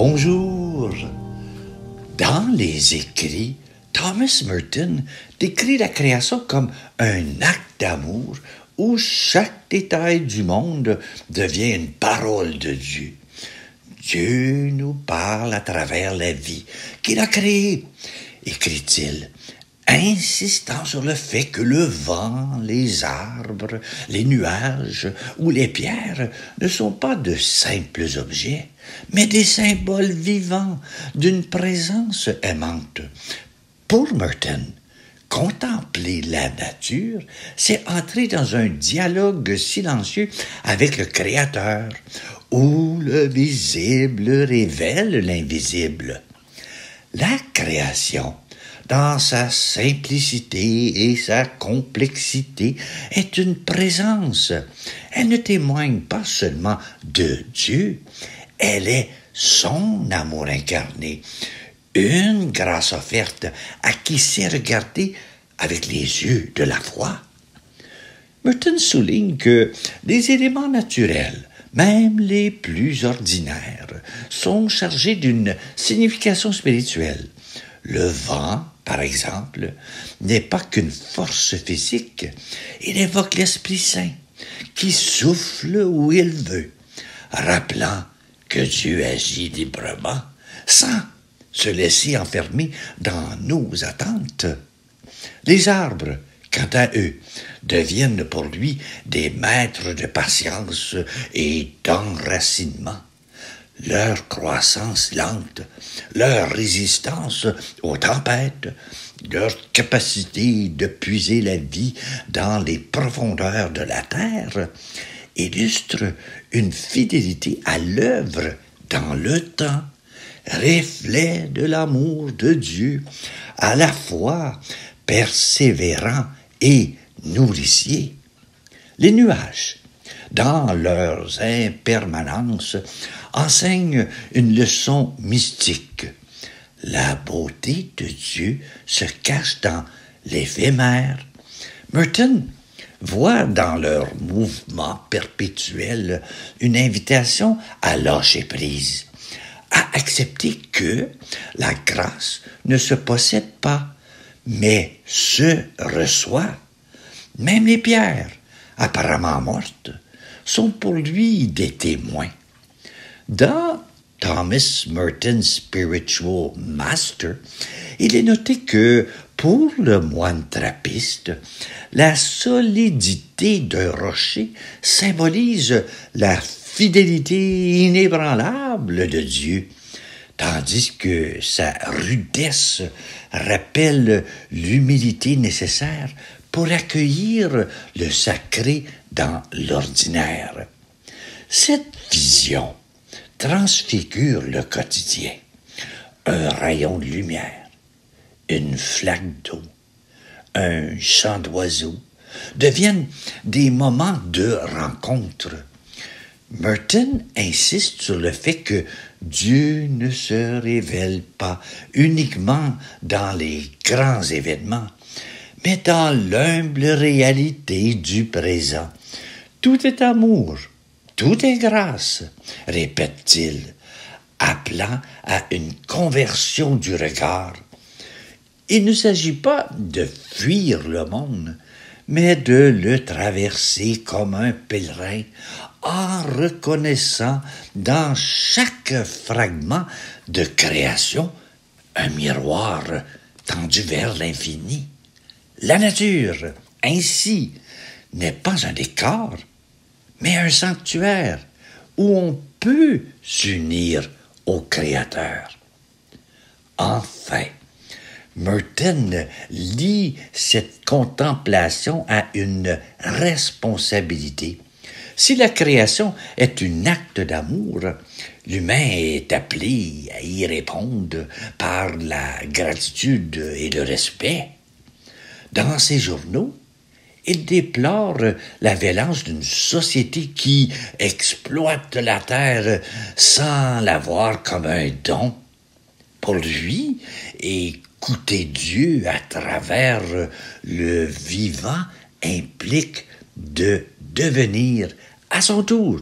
Bonjour. Dans les écrits, Thomas Merton décrit la création comme un acte d'amour où chaque détail du monde devient une parole de Dieu. Dieu nous parle à travers la vie qu'il a créée, écrit-il, insistant sur le fait que le vent, les arbres, les nuages ou les pierres ne sont pas de simples objets, mais des symboles vivants d'une présence aimante. Pour Merton, contempler la nature, c'est entrer dans un dialogue silencieux avec le Créateur, où le visible révèle l'invisible. La création, dans sa simplicité et sa complexité, est une présence. Elle ne témoigne pas seulement de Dieu, elle est son amour incarné, une grâce offerte à qui sait regarder avec les yeux de la foi. Merton souligne que les éléments naturels, même les plus ordinaires, sont chargés d'une signification spirituelle. Le vent, par exemple, n'est pas qu'une force physique. Il évoque l'Esprit Saint, qui souffle où il veut, rappelant que Dieu agit librement, sans se laisser enfermer dans nos attentes. Les arbres, quant à eux, deviennent pour lui des maîtres de patience et d'enracinement. Leur croissance lente, leur résistance aux tempêtes, leur capacité de puiser la vie dans les profondeurs de la terre illustrent une fidélité à l'œuvre dans le temps, reflet de l'amour de Dieu, à la fois persévérant et nourricier. Les nuages, dans leurs impermanences, enseignent une leçon mystique. La beauté de Dieu se cache dans l'éphémère. Merton voit dans leur mouvement perpétuel une invitation à lâcher prise, à accepter que la grâce ne se possède pas, mais se reçoit. Même les pierres, apparemment mortes, sont pour lui des témoins. Dans Thomas Merton's Spiritual Master, il est noté que, pour le moine trappiste, la solidité d'un rocher symbolise la fidélité inébranlable de Dieu, tandis que sa rudesse rappelle l'humilité nécessaire pour accueillir le sacré dans l'ordinaire. Cette vision transfigure le quotidien. Un rayon de lumière, une flaque d'eau, un chant d'oiseaux deviennent des moments de rencontre. Merton insiste sur le fait que Dieu ne se révèle pas uniquement dans les grands événements, mais dans l'humble réalité du présent. Tout est amour, tout est grâce, répète-t-il, appelant à une conversion du regard. Il ne s'agit pas de fuir le monde, mais de le traverser comme un pèlerin, en reconnaissant dans chaque fragment de création un miroir tendu vers l'infini. La nature, ainsi, n'est pas un décor, mais un sanctuaire où on peut s'unir au Créateur. Enfin, Merton lie cette contemplation à une responsabilité. Si la création est un acte d'amour, l'humain est appelé à y répondre par la gratitude et le respect. Dans ses journaux, il déplore la violence d'une société qui exploite la terre sans la voir comme un don. Pour lui, écouter Dieu à travers le vivant implique de devenir, à son tour,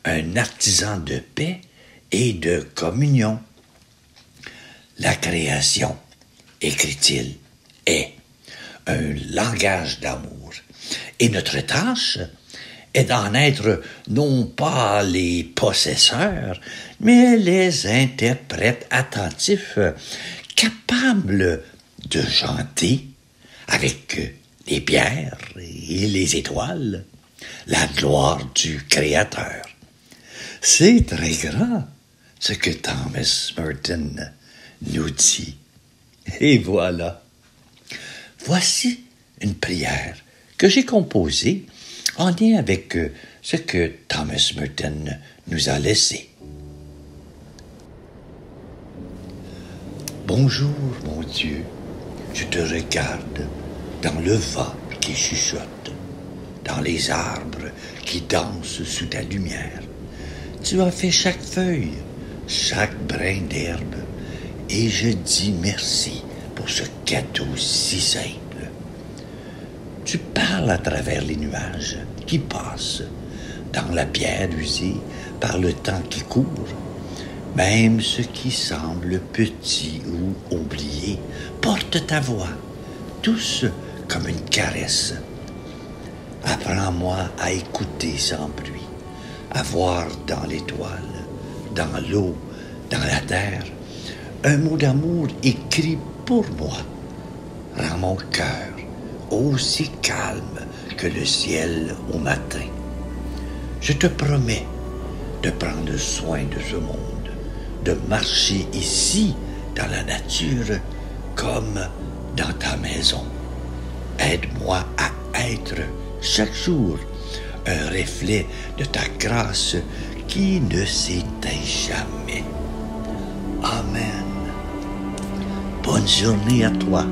un artisan de paix et de communion. La création, écrit-il, est un langage d'amour. Et notre tâche est d'en être non pas les possesseurs, mais les interprètes attentifs, capables de chanter avec les pierres et les étoiles la gloire du Créateur. C'est très grand ce que Thomas Merton nous dit. Et voilà. Voici une prière que j'ai composée en lien avec ce que Thomas Merton nous a laissé. Bonjour, mon Dieu, je te regarde dans le vent qui chuchote, dans les arbres qui dansent sous ta lumière. Tu as fait chaque feuille, chaque brin d'herbe, et je dis merci pour ce cadeau si simple. Tu parles à travers les nuages qui passent, dans la pierre usée par le temps qui court. Même ce qui semble petit ou oublié porte ta voix, tous comme une caresse. Apprends-moi à écouter sans bruit, à voir dans l'étoile, dans l'eau, dans la terre, un mot d'amour écrit pour moi. Rends mon cœur aussi calme que le ciel au matin. Je te promets de prendre soin de ce monde, de marcher ici dans la nature comme dans ta maison. Aide-moi à être chaque jour un reflet de ta grâce qui ne s'éteint jamais. Amen. Bonne journée à toi.